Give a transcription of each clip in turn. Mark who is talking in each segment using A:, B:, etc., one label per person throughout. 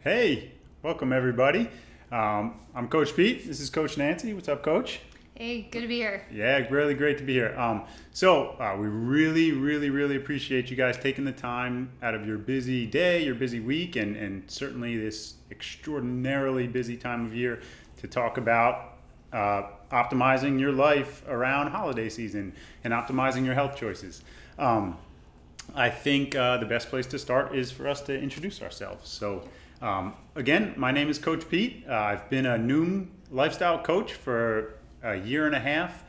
A: Hey, welcome everybody. I'm Coach Pete. This is Coach Nancy. What's up, Coach?
B: Hey, good to be here.
A: Yeah, really great to be here. We really appreciate you guys taking the time out of your busy day, your busy week, and certainly this extraordinarily busy time of year to talk about optimizing your life around holiday season and optimizing your health choices. I think the best place to start is for us to introduce ourselves. Again, my name is Coach Pete. I've been a Noom lifestyle coach for a year and a half.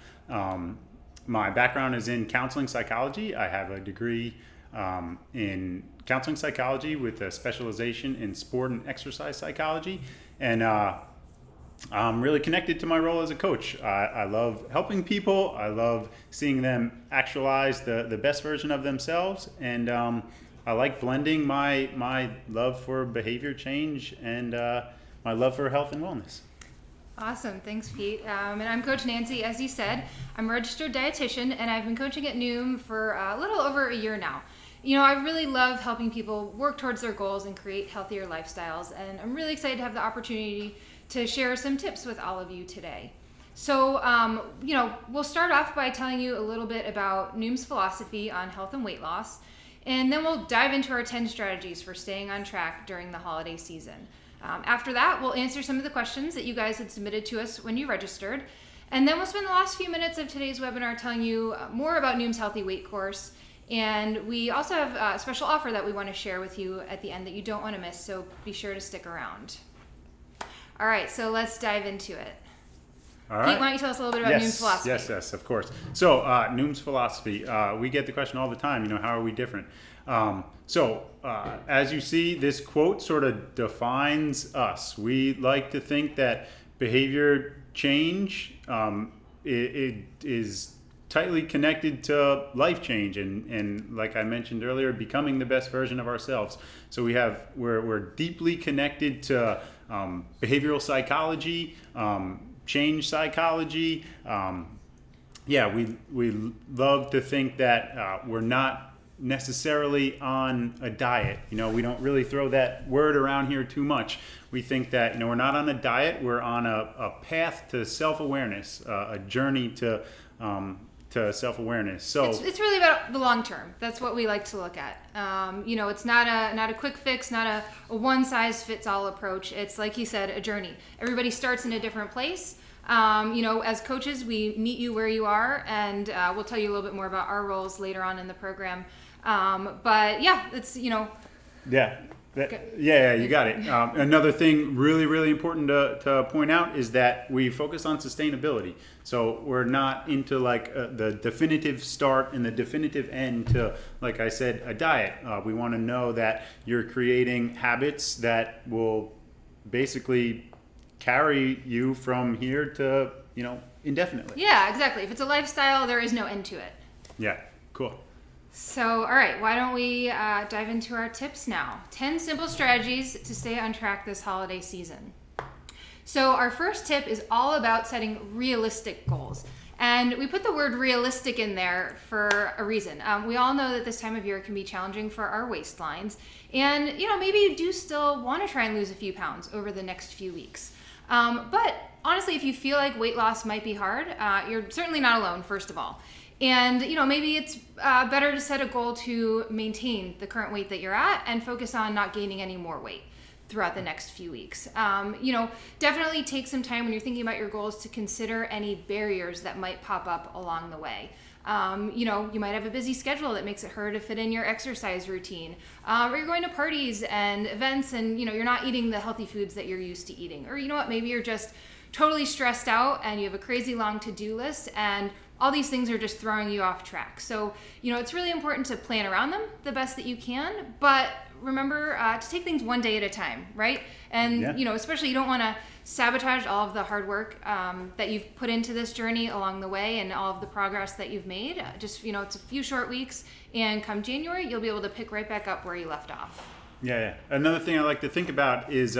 A: My background is in counseling psychology. I have a degree in counseling psychology with a specialization in sport and exercise psychology. And I'm really connected to my role as a coach. I love helping people. I love seeing them actualize the best version of themselves. And I like blending my love for behavior change and my love for health and wellness.
B: Awesome. Thanks, Pete. And I'm Coach Nancy. As you said, I'm a registered dietitian, and I've been coaching at Noom for a little over a year now. You know, I really love helping people work towards their goals and create healthier lifestyles, and I'm really excited to have the opportunity to share some tips with all of you today. So, we'll start off by telling you a little bit about Noom's philosophy on health and weight loss, and then we'll dive into our 10 strategies for staying on track during the holiday season. After that, we'll answer some of the questions that you guys had submitted to us when you registered. And then we'll spend the last few minutes of today's webinar telling you more about Noom's Healthy Weight Course. And we also have a special offer that we want to share with you at the end that you don't want to miss, so be sure to stick around. All right, so let's dive into it.
A: All right.
B: Pete, why don't you tell us a little bit about Noom's philosophy?
A: Yes, of course. So, Noom's philosophy, we get the question all the time, how are we different? As you see, this quote sort of defines us. We like to think that behavior change it is tightly connected to life change and like I mentioned earlier, becoming the best version of ourselves. So we're deeply connected to behavioral psychology, change psychology. We love to think that we're not necessarily on a diet. We don't really throw that word around here too much. We think that we're not on a diet. We're on a path to self-awareness, a journey to self-awareness. So
B: it's really about the long term. That's what we like to look at. It's not a quick fix, not a one size fits all approach. It's like he said, a journey. Everybody starts in a different place. As coaches, we meet you where you are, and we'll tell you a little bit more about our roles later on in the program. It's
A: you got it. Another thing really important to point out is that we focus on sustainability. So we're not into the definitive start and the definitive end to, like I said, a diet. We want to know that you're creating habits that will basically carry you from here to, indefinitely.
B: Yeah, exactly. If it's a lifestyle, there is no end to it.
A: Yeah, cool.
B: So, all right, why don't we dive into our tips now? 10 simple strategies to stay on track this holiday season. So our first tip is all about setting realistic goals. And we put the word realistic in there for a reason. We all know that this time of year can be challenging for our waistlines. And, maybe you do still want to try and lose a few pounds over the next few weeks. But honestly, if you feel like weight loss might be hard, you're certainly not alone, first of all. And, maybe it's better to set a goal to maintain the current weight that you're at and focus on not gaining any more weight throughout the next few weeks. Definitely take some time when you're thinking about your goals to consider any barriers that might pop up along the way. You might have a busy schedule that makes it hard to fit in your exercise routine, or you're going to parties and events and, you're not eating the healthy foods that you're used to eating. Or, maybe you're just totally stressed out and you have a crazy long to-do list and all these things are just throwing you off track. So, it's really important to plan around them the best that you can, but remember to take things one day at a time, right? And, especially you don't want to sabotage all of the hard work that you've put into this journey along the way and all of the progress that you've made. It's a few short weeks, and come January, you'll be able to pick right back up where you left off.
A: Yeah. Another thing I like to think about is,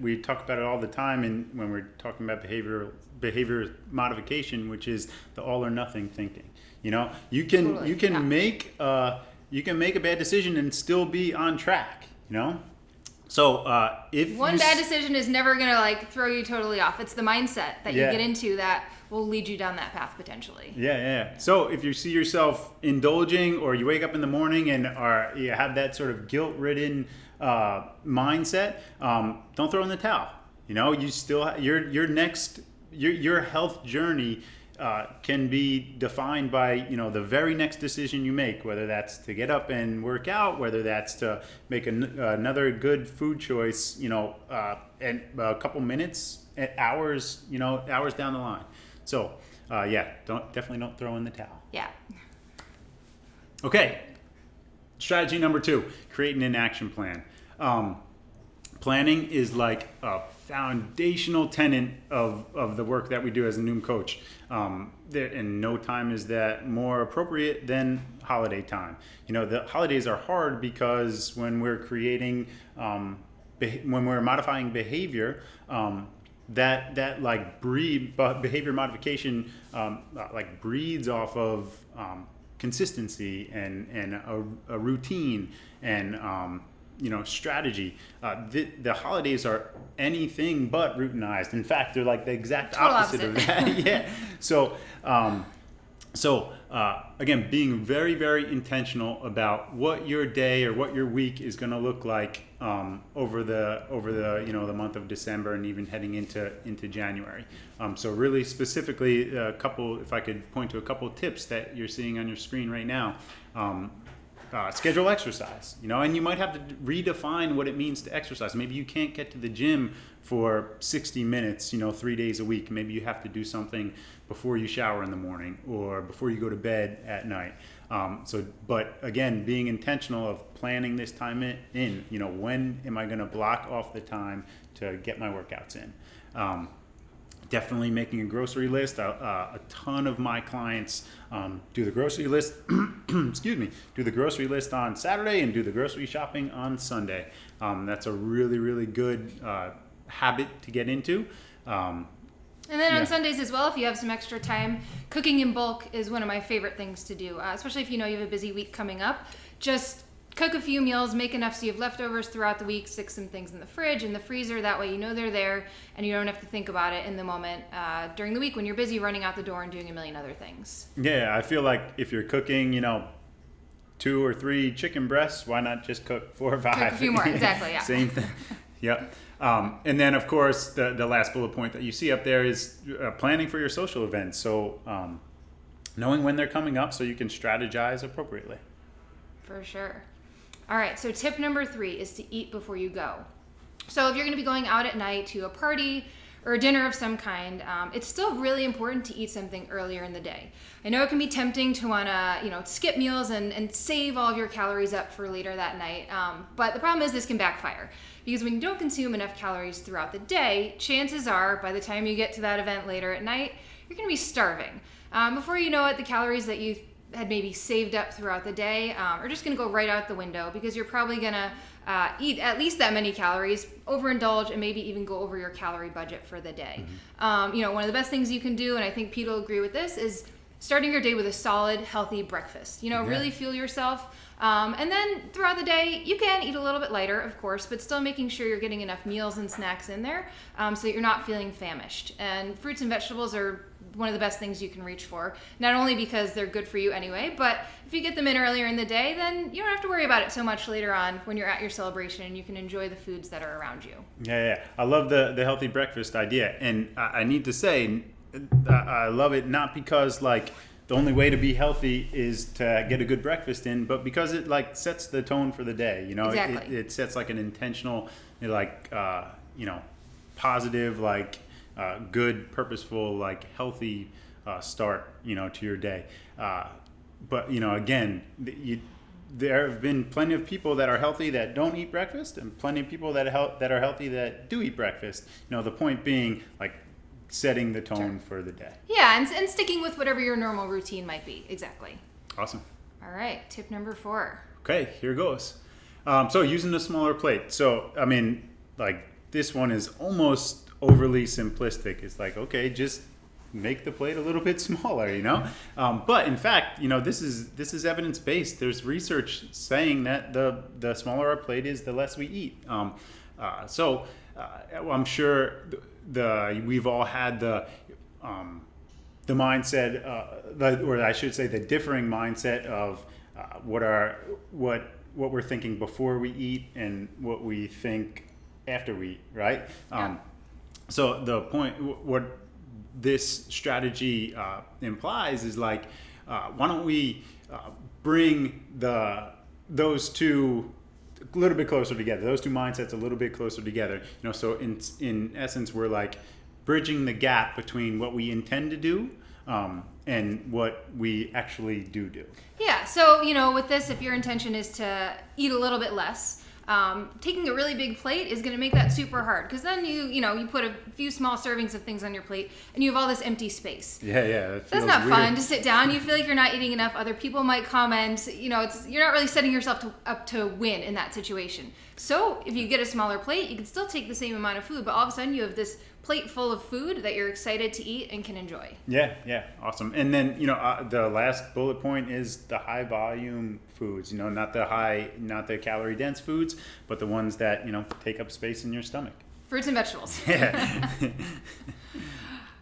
A: we talk about it all the time when we're talking about behavior modification, which is the all or nothing thinking. You can make a bad decision and still be on track. So if
B: One
A: you
B: bad decision is never going to like throw you totally off. It's the mindset that you
A: Yeah.
B: get into that will lead you down that path potentially.
A: Yeah. So if you see yourself indulging, or you wake up in the morning and you have that sort of guilt-ridden mindset, don't throw in the towel. You know, you still your health journey can be defined by the very next decision you make, whether that's to get up and work out, whether that's to make another good food choice, and a couple minutes, hours, hours down the line. So definitely don't throw in the towel.
B: Yeah.
A: Okay, strategy number 2: creating an action plan. Planning is like a foundational tenet of the work that we do as a Noom coach. And no time is that more appropriate than holiday time. The holidays are hard because when we're creating, when we're modifying behavior, that like behavior modification like breeds off of consistency and a routine and strategy. The holidays are anything but routinized. In fact, they're like the exact opposite of that. Yeah. So again, being very, very intentional about what your day or what your week is going to look like over the the month of December and even heading into January. So really specifically, if I could point to a couple tips that you're seeing on your screen right now. Schedule exercise, and you might have to redefine what it means to exercise. Maybe you can't get to the gym for 60 minutes, 3 days a week. Maybe you have to do something before you shower in the morning or before you go to bed at night. But again, being intentional of planning this time in, when am I going to block off the time to get my workouts in? Definitely making a grocery list. A ton of my clients do the grocery list. Do the grocery list on Saturday and do the grocery shopping on Sunday. That's a really, really good habit to get into.
B: And then on Sundays as well, if you have some extra time, cooking in bulk is one of my favorite things to do, especially if you have a busy week coming up. Just cook a few meals, make enough so you have leftovers throughout the week, stick some things in the fridge, in the freezer. That way they're there and you don't have to think about it in the moment during the week when you're busy running out the door and doing a million other things.
A: Yeah, I feel like if you're cooking, 2 or 3 chicken breasts, why not just cook 4 or 5?
B: Cook a few more, exactly, yeah.
A: Same thing. Yep. And then, of course, the last bullet point that you see up there is planning for your social events. So knowing when they're coming up so you can strategize appropriately.
B: For sure. All right, so tip number 3 is to eat before you go. So if you're going to be going out at night to a party or a dinner of some kind, it's still really important to eat something earlier in the day. I know it can be tempting to want to, skip meals and save all of your calories up for later that night. But the problem is this can backfire because when you don't consume enough calories throughout the day, chances are by the time you get to that event later at night, you're going to be starving. Before you know it, the calories that you had maybe saved up throughout the day are just going to go right out the window because you're probably going to eat at least that many calories, overindulge, and maybe even go over your calorie budget for the day. Mm-hmm. One of the best things you can do, and I think Pete will agree with this, is starting your day with a solid, healthy breakfast. Really fuel yourself. And then throughout the day, you can eat a little bit lighter, of course, but still making sure you're getting enough meals and snacks in there so that you're not feeling famished. And fruits and vegetables are one of the best things you can reach for, not only because they're good for you anyway, but if you get them in earlier in the day, then you don't have to worry about it so much later on when you're at your celebration and you can enjoy the foods that are around you.
A: Yeah. I love the healthy breakfast idea. And I need to say, I love it not because the only way to be healthy is to get a good breakfast in, but because it sets the tone for the day.
B: Exactly.
A: It sets an intentional, positive, good, purposeful, healthy start, to your day. But again, there have been plenty of people that are healthy that don't eat breakfast, and plenty of people that are healthy that do eat breakfast. The point being setting the tone for the day.
B: Yeah, and sticking with whatever your normal routine might be. Exactly.
A: Awesome.
B: All right, tip number 4.
A: Okay, here goes. So using a smaller plate. So, this one is almost overly simplistic. It's okay, just make the plate a little bit smaller, But in fact, this is evidence-based. There's research saying that the smaller our plate is, the less we eat. I'm sure we've all had the mindset, or I should say, the differing mindset of what we're thinking before we eat and what we think after we eat, right?
B: Yeah.
A: So the point, what this strategy implies is like, why don't we bring those two a little bit closer together, those two mindsets a little bit closer together. So in essence, we're like bridging the gap between what we intend to do and what we actually do.
B: Yeah, so, with this, if your intention is to eat a little bit less, taking a really big plate is going to make that super hard, because then you put a few small servings of things on your plate and you have all this empty space.
A: Yeah.
B: That's not
A: weird.
B: fun to sit down. You feel like you're not eating enough. Other people might comment. You're not really setting yourself up to win in that situation. So if you get a smaller plate, you can still take the same amount of food, but all of a sudden you have this plate full of food that you're excited to eat and can enjoy.
A: Yeah, awesome. And then the last bullet point is the high volume foods. Not the calorie dense foods, but the ones that take up space in your stomach.
B: Fruits and vegetables.
A: Yeah.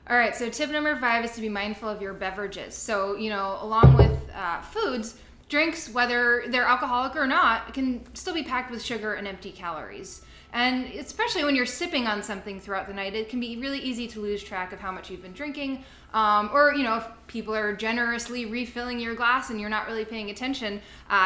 B: All right, so tip number 5 is to be mindful of your beverages. So, along with foods, drinks, whether they're alcoholic or not, can still be packed with sugar and empty calories. And especially when you're sipping on something throughout the night, it can be really easy to lose track of how much you've been drinking. Or, if people are generously refilling your glass and you're not really paying attention,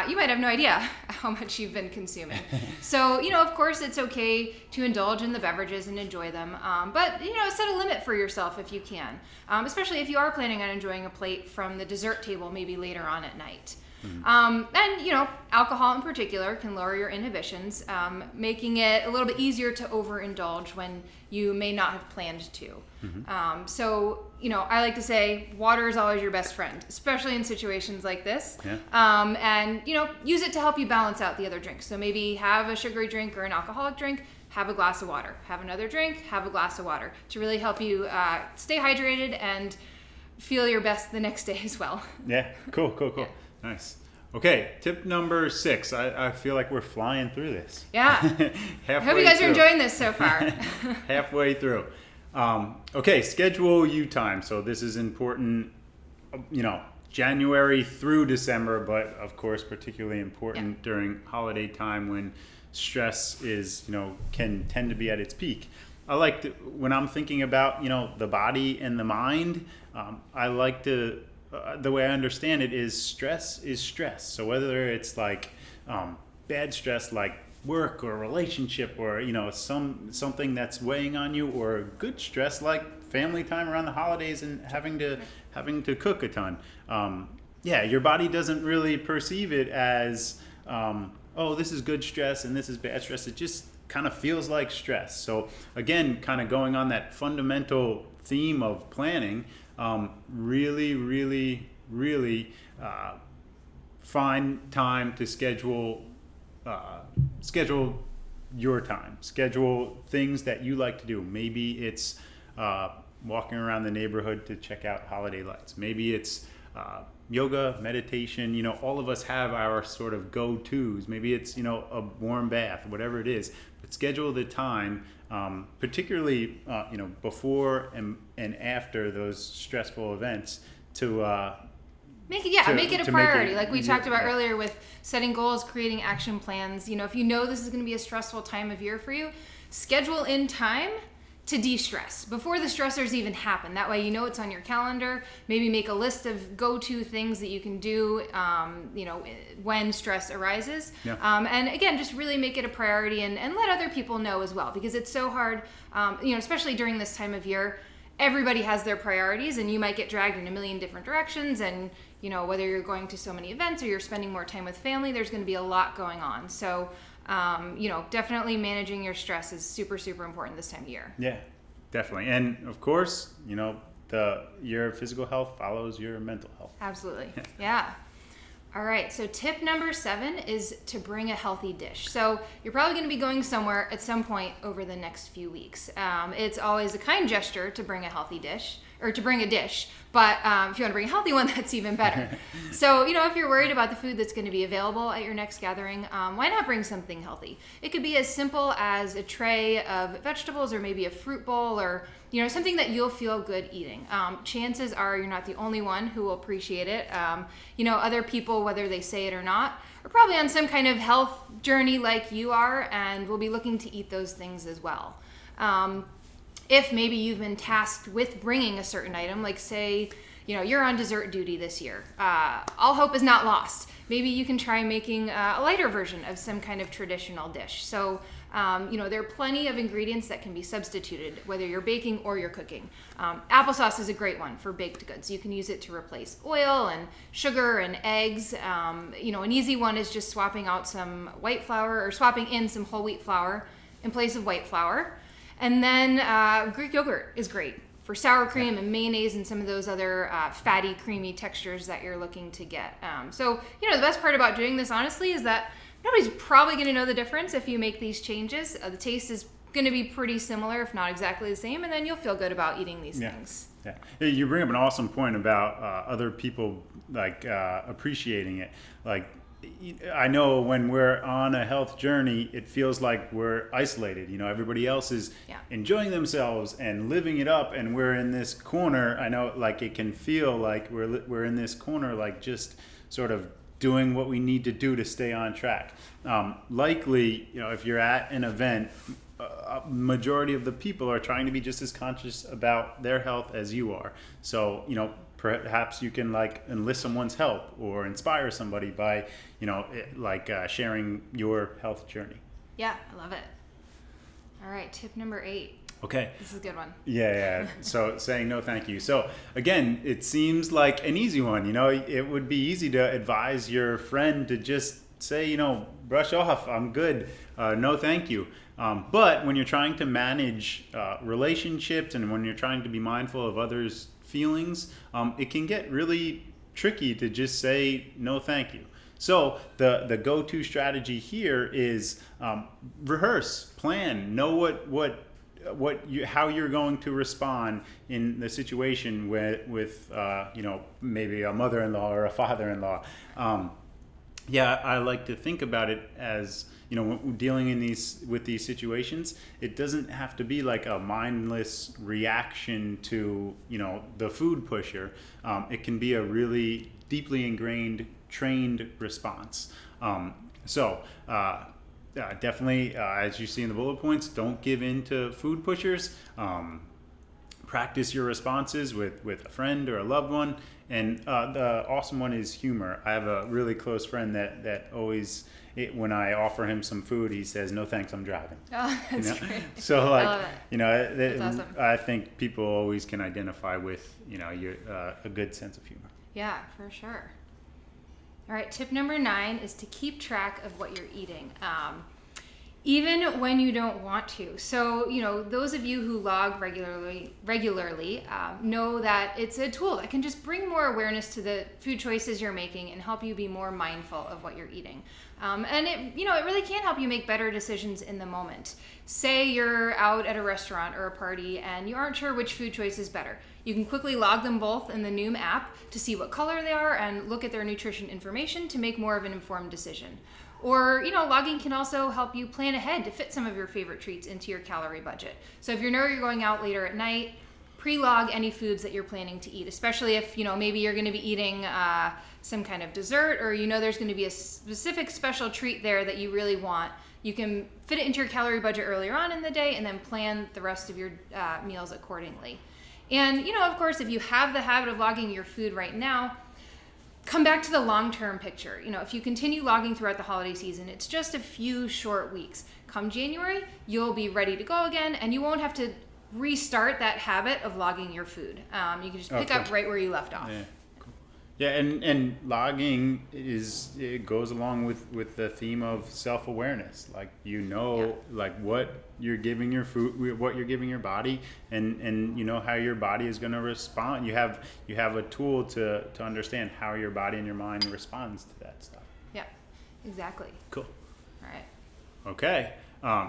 B: you might have no idea how much you've been consuming. So, of course, it's okay to indulge in the beverages and enjoy them. But, set a limit for yourself if you can, especially if you are planning on enjoying a plate from the dessert table maybe later on at night. And alcohol in particular can lower your inhibitions, making it a little bit easier to overindulge when you may not have planned to. So, I like to say water is always your best friend, especially in situations like this.
A: Yeah.
B: And, use it to help you balance out the other drinks. So maybe have a sugary drink or an alcoholic drink, have a glass of water. Have another drink, have a glass of water, to really help you stay hydrated and feel your best the next day as well.
A: Yeah, cool.
B: Yeah.
A: Nice. Okay, tip number 6. I feel like we're flying through this.
B: Yeah. I hope you guys are enjoying this so far.
A: Halfway through. Okay, schedule you time. So this is important, January through December, but of course particularly important during holiday time when stress is, can tend to be at its peak. I like to, when I'm thinking about, the body and the mind, I like to, the way I understand it is stress. So whether it's like bad stress like work or relationship or something that's weighing on you, or good stress like family time around the holidays and having to cook a ton. Your body doesn't really perceive it as this is good stress and this is bad stress. It just kind of feels like stress. So again, kind of going on that fundamental theme of planning, really find time to schedule your time. Schedule things that you like to do. Maybe it's walking around the neighborhood to check out holiday lights. Maybe it's yoga, meditation. All of us have our sort of go-tos. Maybe it's a warm bath, whatever it is. But schedule the time, particularly before and after those stressful events, to
B: make it a priority. Like we talked about earlier with setting goals, creating action plans. If you know this is going to be a stressful time of year for you, schedule in time to de-stress before the stressors even happen. That way it's on your calendar. Maybe make a list of go-to things that you can do when stress arises.
A: Yeah.
B: And again, just really make it a priority and let other people know as well, because it's so hard, especially during this time of year. Everybody has their priorities and you might get dragged in a million different directions, and whether you're going to so many events or you're spending more time with family, there's going to be a lot going on. So definitely managing your stress is super, super important this time of year.
A: Yeah, definitely. And of course, your physical health follows your mental health.
B: Absolutely. Yeah. All right. So tip number 7 is to bring a healthy dish. So you're probably going to be going somewhere at some point over the next few weeks. It's always a kind gesture to bring a healthy dish. or to bring a dish. But if you want to bring a healthy one, that's even better. So, if you're worried about the food that's going to be available at your next gathering, why not bring something healthy? It could be as simple as a tray of vegetables or maybe a fruit bowl or, something that you'll feel good eating. Chances are you're not the only one who will appreciate it. Other people, whether they say it or not, are probably on some kind of health journey like you are and will be looking to eat those things as well. If maybe you've been tasked with bringing a certain item, like say, you're on dessert duty this year, all hope is not lost. Maybe you can try making a lighter version of some kind of traditional dish. So, there are plenty of ingredients that can be substituted, whether you're baking or you're cooking. Applesauce is a great one for baked goods. You can use it to replace oil and sugar and eggs. An easy one is just swapping out some white flour or swapping in some whole wheat flour in place of white flour. And then Greek yogurt is great for sour cream and mayonnaise and some of those other fatty, creamy textures that you're looking to get. So, the best part about doing this, honestly, is that nobody's probably going to know the difference if you make these changes. The taste is going to be pretty similar, if not exactly the same, and then you'll feel good about eating these things.
A: Yeah, you bring up an awesome point about other people appreciating it. I know when we're on a health journey, it feels like we're isolated. Everybody else is enjoying themselves and living it up, and we're in this corner. I know, it can feel like we're in this corner, just sort of doing what we need to do to stay on track. Likely, if you're at an event, a majority of the people are trying to be just as conscious about their health as you are. So, perhaps you can enlist someone's help or inspire somebody by, sharing your health journey.
B: Yeah, I love it. All right, tip number 8.
A: Okay.
B: This is a good one.
A: Yeah. So saying no thank you. So again, it seems like an easy one. It would be easy to advise your friend to just say, brush off, I'm good, no thank you. But when you're trying to manage relationships and when you're trying to be mindful of others' feelings, it can get really tricky to just say no thank you. So the go-to strategy here is rehearse, plan, know how you're going to respond in the situation with maybe a mother-in-law or a father-in-law. I like to think about it as, dealing with these situations, it doesn't have to be like a mindless reaction to, the food pusher. It can be a really deeply ingrained, trained response. Definitely, as you see in the bullet points, don't give in to food pushers. Practice your responses with a friend or a loved one. And the awesome one is humor. I have a really close friend that always, when I offer him some food, he says, "No thanks, I'm driving."
B: Oh, that's great.
A: So
B: I love it. That's awesome.
A: I think people always can identify with a good sense of humor.
B: Yeah, for sure. All right, tip number 9 is to keep track of what you're eating, even when you don't want to. So, those of you who log regularly know that it's a tool that can just bring more awareness to the food choices you're making and help you be more mindful of what you're eating. And it really can help you make better decisions in the moment. Say you're out at a restaurant or a party and you aren't sure which food choice is better. You can quickly log them both in the Noom app to see what color they are and look at their nutrition information to make more of an informed decision. Or, logging can also help you plan ahead to fit some of your favorite treats into your calorie budget. So if you know you're going out later at night, pre-log any foods that you're planning to eat, especially if, maybe you're going to be eating some kind of dessert or there's going to be a specific special treat there that you really want. You can fit it into your calorie budget earlier on in the day and then plan the rest of your meals accordingly. And, of course, if you have the habit of logging your food right now, come back to the long-term picture. If you continue logging throughout the holiday season, it's just a few short weeks. Come January, you'll be ready to go again, and you won't have to restart that habit of logging your food. You can just pick up right where you left off.
A: Yeah. Yeah, and logging it goes along with the theme of self-awareness. What you're giving your food, what you're giving your body, and how your body is going to respond. You have a tool to understand how your body and your mind responds to that stuff.
B: Yeah, exactly.
A: Cool.
B: All right.
A: Okay.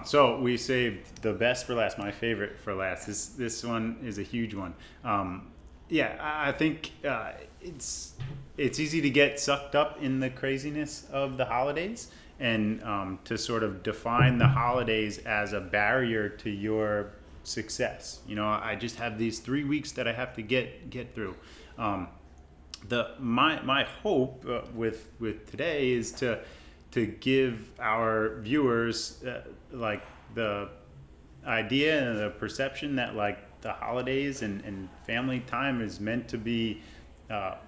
A: So we saved the best for last, my favorite for last. This one is a huge one. Yeah, I think it's easy to get sucked up in the craziness of the holidays, and to sort of define the holidays as a barrier to your success. I just have these 3 weeks that I have to get through. My hope with today is to give our viewers like the idea and the perception that like the holidays and family time is meant to be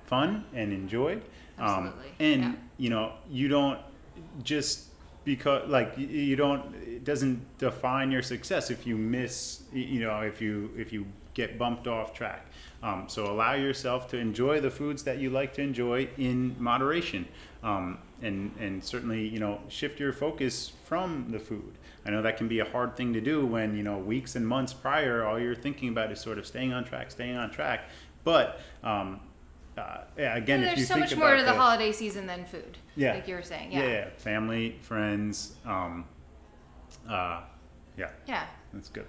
A: fun and enjoyed.
B: Absolutely.
A: And you don't just because like you don't, it doesn't define your success if you miss, if you get bumped off track. So allow yourself to enjoy the foods that you like to enjoy in moderation. And certainly, shift your focus from the food. I know that can be a hard thing to do when, weeks and months prior, all you're thinking about is sort of staying on track. But, again, if you
B: there's so
A: think
B: much more
A: about
B: to the holiday season than food.
A: Yeah.
B: Like you were saying.
A: Yeah. Family, friends. Yeah.
B: Yeah.
A: That's good.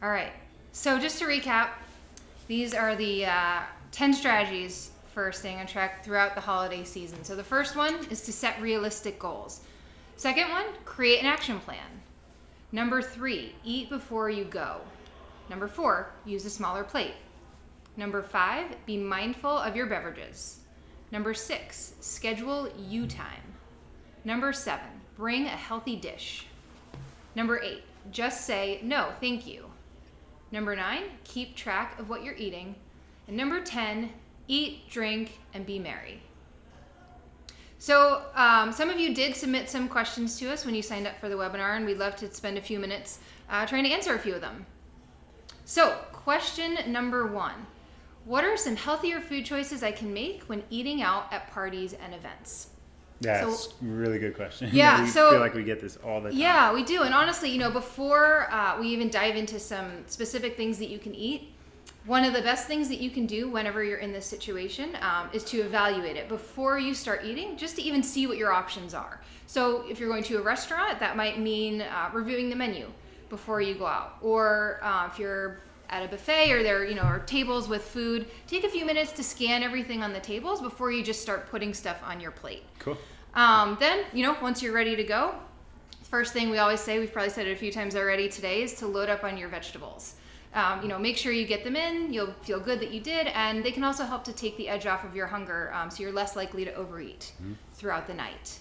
B: All right. So just to recap, these are the 10 strategies for staying on track throughout the holiday season. So the first one is to set realistic goals. Second one, create an action plan. Number 3, eat before you go. Number 4, use a smaller plate. Number 5, be mindful of your beverages. Number 6, schedule you time. Number 7, bring a healthy dish. Number 8, just say no, thank you. Number 9, keep track of what you're eating. And number 10, eat, drink, and be merry. So some of you did submit some questions to us when you signed up for the webinar, and we'd love to spend a few minutes trying to answer a few of them. So question number 1, what are some healthier food choices I can make when eating out at parties and events?
A: That's a really good question.
B: Yeah,
A: we
B: so
A: feel like we get this all the time.
B: Yeah, we do. And honestly, before we even dive into some specific things that you can eat, one of the best things that you can do whenever you're in this situation is to evaluate it before you start eating, just to even see what your options are. So if you're going to a restaurant, that might mean reviewing the menu before you go out. Or if you're at a buffet or there are tables with food, take a few minutes to scan everything on the tables before you just start putting stuff on your plate.
A: Cool.
B: Then, once you're ready to go, first thing we always say, we've probably said it a few times already today, is to load up on your vegetables. Make sure you get them in, you'll feel good that you did, and they can also help to take the edge off of your hunger, so you're less likely to overeat throughout the night.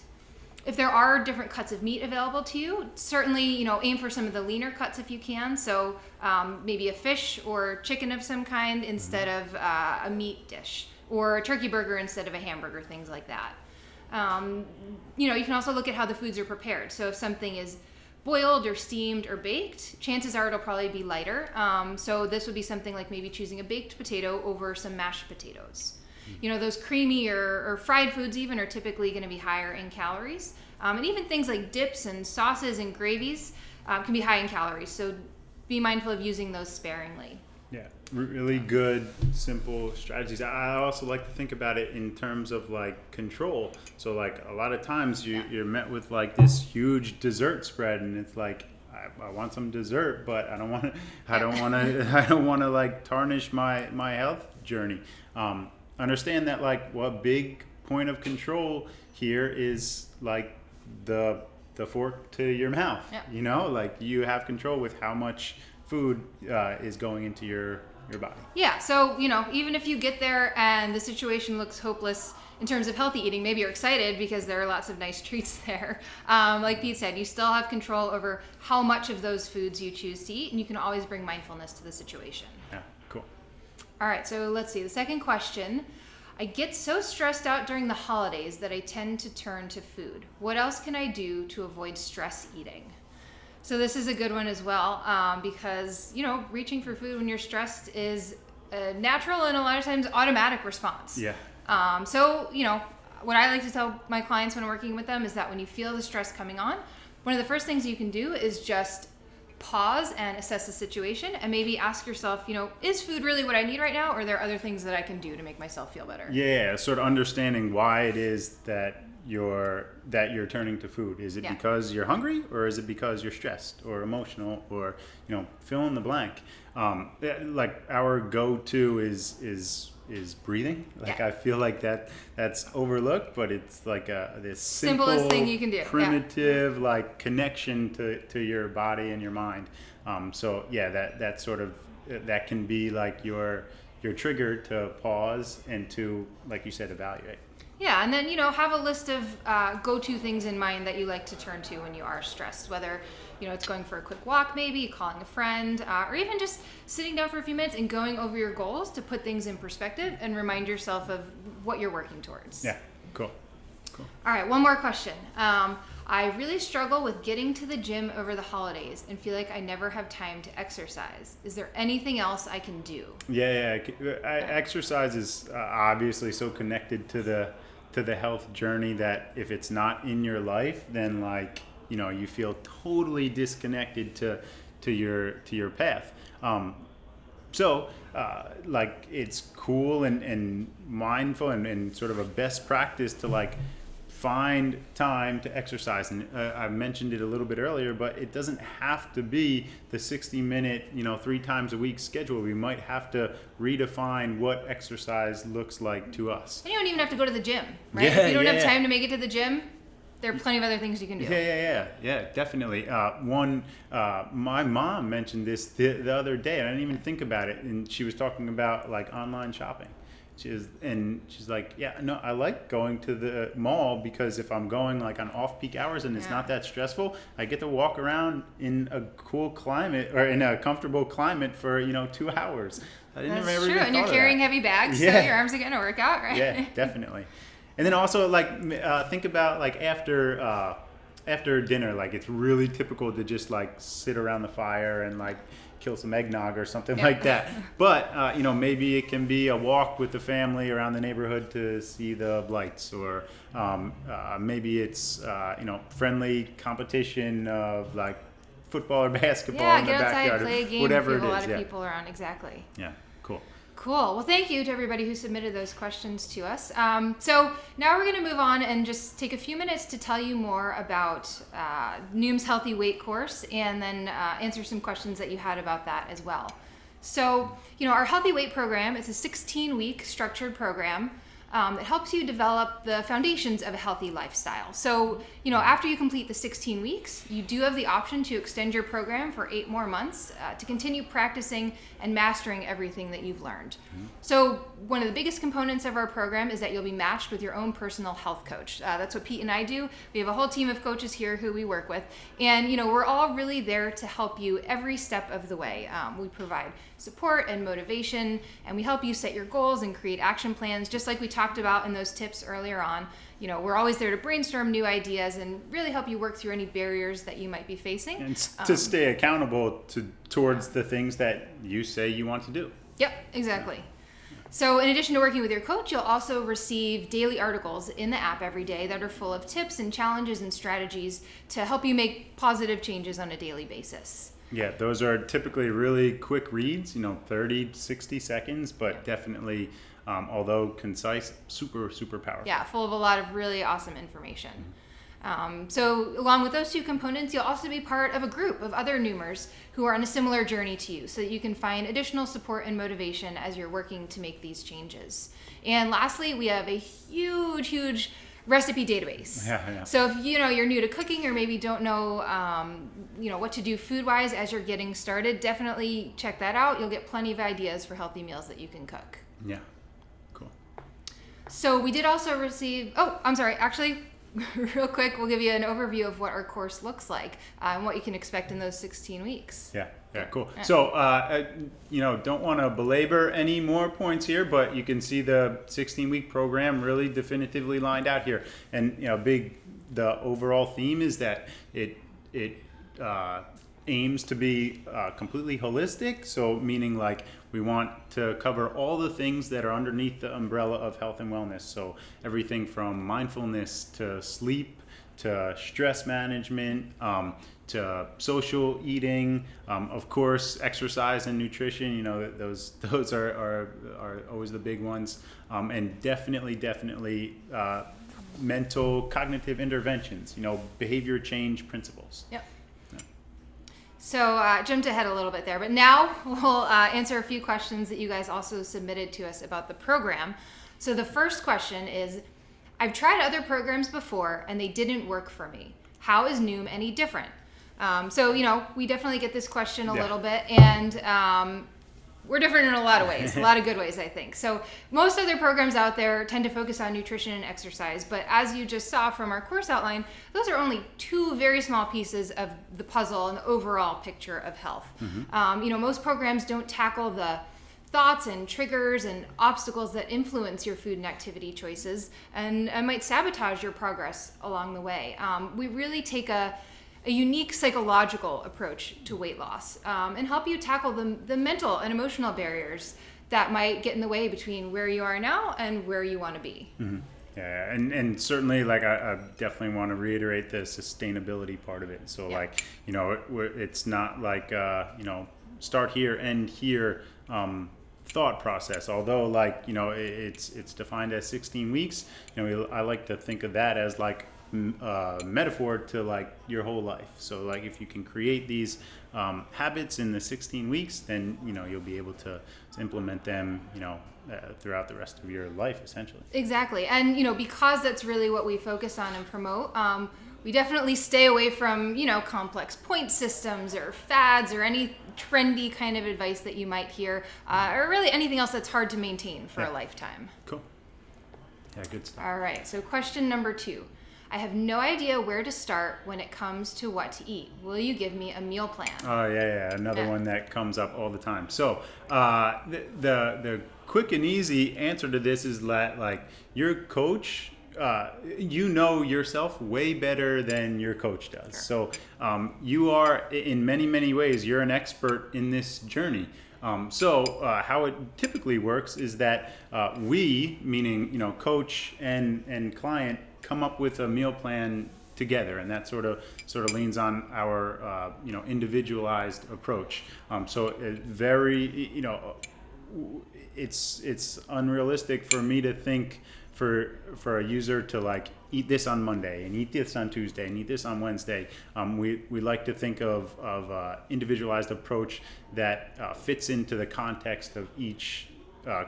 B: If there are different cuts of meat available to you, certainly, aim for some of the leaner cuts if you can. So maybe a fish or chicken of some kind instead of a meat dish, or a turkey burger instead of a hamburger, things like that. You can also look at how the foods are prepared. So if something is boiled or steamed or baked, chances are it'll probably be lighter. So this would be something like maybe choosing a baked potato over some mashed potatoes. Those creamy or fried foods even are typically going to be higher in calories. And even things like dips and sauces and gravies can be high in calories. So be mindful of using those sparingly.
A: Yeah, really good, simple strategies. I also like to think about it in terms of like control. So like a lot of times you're met with like this huge dessert spread, and it's like, I want some dessert, but I don't want to like tarnish my health journey. Understand that like what big point of control here is like the fork to your mouth.
B: Yeah.
A: Like you have control with how much food is going into your body.
B: Yeah, so even if you get there and the situation looks hopeless in terms of healthy eating, maybe you're excited because there are lots of nice treats there. Like Pete said, you still have control over how much of those foods you choose to eat, and you can always bring mindfulness to the situation.
A: Yeah, cool.
B: All right, so let's see. The second question. I get so stressed out during the holidays that I tend to turn to food. What else can I do to avoid stress eating? So this is a good one as well, because, reaching for food when you're stressed is a natural and a lot of times automatic response.
A: Yeah.
B: So, what I like to tell my clients when I'm working with them is that when you feel the stress coming on, one of the first things you can do is just pause and assess the situation and maybe ask yourself, is food really what I need right now, or are there other things that I can do to make myself feel better?
A: Yeah, sort of understanding why it is that you're turning to food? Is it because you're hungry, or is it because you're stressed or emotional, or fill in the blank? Like our go-to is breathing. Like I feel like that's overlooked, but it's like this
B: simplest thing you can do,
A: primitive like connection to your body and your mind. So that sort of that can be like your trigger to pause and to, like you said, evaluate.
B: Yeah, and then, have a list of go-to things in mind that you like to turn to when you are stressed, whether, it's going for a quick walk maybe, calling a friend, or even just sitting down for a few minutes and going over your goals to put things in perspective and remind yourself of what you're working towards.
A: Yeah, cool.
B: All right, one more question. I really struggle with getting to the gym over the holidays and feel like I never have time to exercise. Is there anything else I can do?
A: Yeah. Exercise is obviously so connected to the health journey that if it's not in your life, then you feel totally disconnected to your path. So it's cool and mindful and sort of a best practice to find time to exercise. And I mentioned it a little bit earlier, but it doesn't have to be the 60-minute, 3 times a week schedule. We might have to redefine what exercise looks like to us.
B: And you don't even have to go to the gym, right? If you don't have time to make it to the gym, there are plenty of other things you can do.
A: Yeah, definitely. My mom mentioned this the other day, and I didn't even think about it. And she was talking about online shopping. She's like, I like going to the mall because if I'm going on off-peak hours and it's not that stressful, I get to walk around in a cool climate or in a comfortable climate for 2 hours.
B: That's true, and you're carrying heavy bags, so your arms are getting a workout, right?
A: Yeah, definitely. And then also think about after dinner, it's really typical to just sit around the fire and kill some eggnog or something like that. But maybe it can be a walk with the family around the neighborhood to see the lights, or maybe it's friendly competition of football or basketball in the backyard,
B: play a game,
A: whatever it is.
B: A lot of people around, exactly.
A: Yeah, cool.
B: Well, thank you to everybody who submitted those questions to us. So now we're going to move on and just take a few minutes to tell you more about Noom's Healthy Weight course, and then answer some questions that you had about that as well. So, our Healthy Weight program is a 16-week structured program that helps you develop the foundations of a healthy lifestyle. So, after you complete the 16 weeks, you do have the option to extend your program for 8 more months to continue practicing and mastering everything that you've learned. Mm-hmm. So, one of the biggest components of our program is that you'll be matched with your own personal health coach. That's what Pete and I do. We have a whole team of coaches here who we work with. And, we're all really there to help you every step of the way. We provide support and motivation, and we help you set your goals and create action plans, just like we talked about in those tips earlier on. We're always there to brainstorm new ideas and really help you work through any barriers that you might be facing.
A: And to stay accountable towards the things that you say you want to do.
B: Yep, exactly. So in addition to working with your coach, you'll also receive daily articles in the app every day that are full of tips and challenges and strategies to help you make positive changes on a daily basis.
A: Yeah, those are typically really quick reads, 30, 60 seconds, but definitely, although concise, super, super powerful.
B: Yeah, full of a lot of really awesome information. So along with those 2 components, you'll also be part of a group of other Noomers who are on a similar journey to you, so that you can find additional support and motivation as you're working to make these changes. And lastly, we have a huge recipe database.
A: Yeah.
B: So if you're new to cooking, or maybe don't know what to do food wise as you're getting started, definitely check that out. You'll get plenty of ideas for healthy meals that you can cook.
A: Yeah, cool.
B: So we did also receive, real quick, we'll give you an overview of what our course looks like and what you can expect in those 16 weeks.
A: Yeah, cool. Yeah. So, don't want to belabor any more points here, but you can see the 16-week program really definitively lined out here. And, the overall theme is that it aims to be completely holistic. So meaning we want to cover all the things that are underneath the umbrella of health and wellness. So everything from mindfulness to sleep, to stress management, to social eating, of course, exercise and nutrition. Those are always the big ones, and definitely mental cognitive interventions. Behavior change principles.
B: Yep. So jumped ahead a little bit there, but now we'll answer a few questions that you guys also submitted to us about the program. So the first question is, I've tried other programs before and they didn't work for me. How is Noom any different? So we definitely get this question a little bit, and we're different in a lot of ways, a lot of good ways, I think. So most other programs out there tend to focus on nutrition and exercise, but as you just saw from our course outline, those are only two very small pieces of the puzzle and the overall picture of health. Most programs don't tackle the thoughts and triggers and obstacles that influence your food and activity choices and might sabotage your progress along the way. We really take a unique psychological approach to weight loss and help you tackle the mental and emotional barriers that might get in the way between where you are now and where you want to be.
A: Mm-hmm. Yeah, and certainly, I definitely want to reiterate the sustainability part of it. So, it's not like, start here, end here thought process. Although, it's defined as 16 weeks. I like to think of that as metaphor to your whole life. So if you can create these habits in the 16 weeks, then you'll be able to implement them throughout the rest of your life, essentially.
B: Exactly. And because that's really what we focus on and promote, we definitely stay away from complex point systems or fads or any trendy kind of advice that you might hear, or really anything else that's hard to maintain for a lifetime.
A: Cool. Yeah, good stuff.
B: All right, so question number 2. I have no idea where to start when it comes to what to eat. Will you give me a meal plan?
A: Oh, yeah. Another one that comes up all the time. So the quick and easy answer to this is that your coach, yourself way better than your coach does.
B: Sure.
A: So you are, in many, many ways, you're an expert in this journey. So how it typically works is that we, meaning coach and client, come up with a meal plan together, and that sort of leans on our individualized approach. So it very it's unrealistic for me to think for a user to eat this on Monday and eat this on Tuesday and eat this on Wednesday. We like to think of individualized approach that fits into the context of each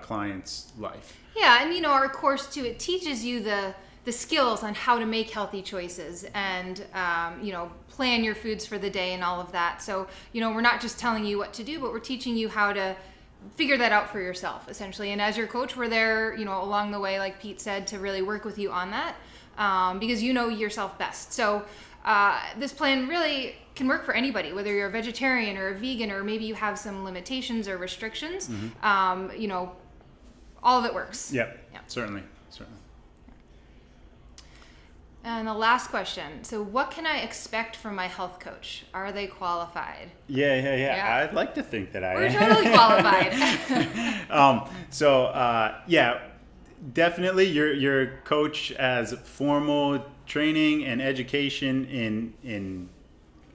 A: client's life.
B: Yeah, and our course too, it teaches you the skills on how to make healthy choices and plan your foods for the day and all of that. So we're not just telling you what to do, but we're teaching you how to figure that out for yourself, essentially. And as your coach, we're there along the way, like Pete said, to really work with you on that, because you know yourself best. So this plan really can work for anybody, whether you're a vegetarian or a vegan, or maybe you have some limitations or restrictions. All of it works.
A: Yep. Certainly.
B: And the last question. So what can I expect from my health coach? Are they qualified?
A: Yeah. I'd like to think that
B: We're totally
A: qualified. Definitely your coach has formal training and education in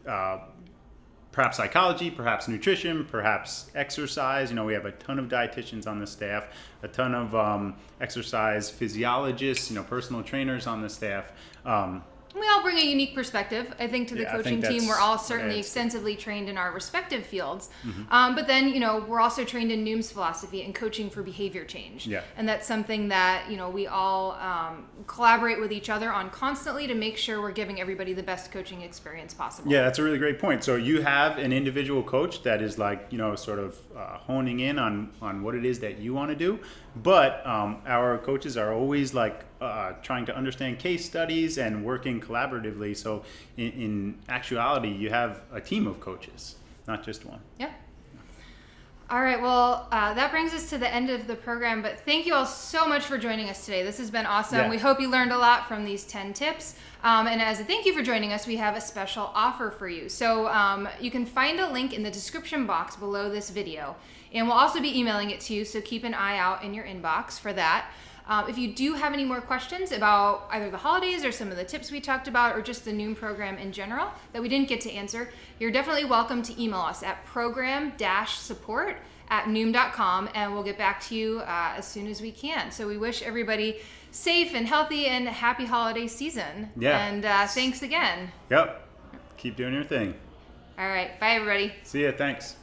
A: perhaps psychology, perhaps nutrition, perhaps exercise. We have a ton of dietitians on the staff, a ton of exercise physiologists, personal trainers on the staff.
B: We all bring a unique perspective, I think, to the coaching team. We're all certainly extensively trained in our respective fields. But then, we're also trained in Noom's philosophy and coaching for behavior change.
A: Yeah.
B: And that's something that, we all collaborate with each other on constantly to make sure we're giving everybody the best coaching experience possible.
A: Yeah, that's a really great point. So you have an individual coach that is honing in on what it is that you want to do. But our coaches are always trying to understand case studies and working collaboratively. So in actuality, you have a team of coaches, not just one.
B: Yeah. All right. Well, that brings us to the end of the program. But thank you all so much for joining us today. This has been awesome.
A: Yeah.
B: We hope you learned a lot from these 10 tips. And as a thank you for joining us, we have a special offer for you. So you can find a link in the description box below this video. And we'll also be emailing it to you, so keep an eye out in your inbox for that. If you do have any more questions about either the holidays or some of the tips we talked about, or just the Noom program in general that we didn't get to answer, you're definitely welcome to email us at program-support@noom.com, and we'll get back to you as soon as we can. So we wish everybody safe and healthy and happy holiday season.
A: Yeah.
B: And thanks again.
A: Yep. Keep doing your thing.
B: All right. Bye, everybody.
A: See ya. Thanks.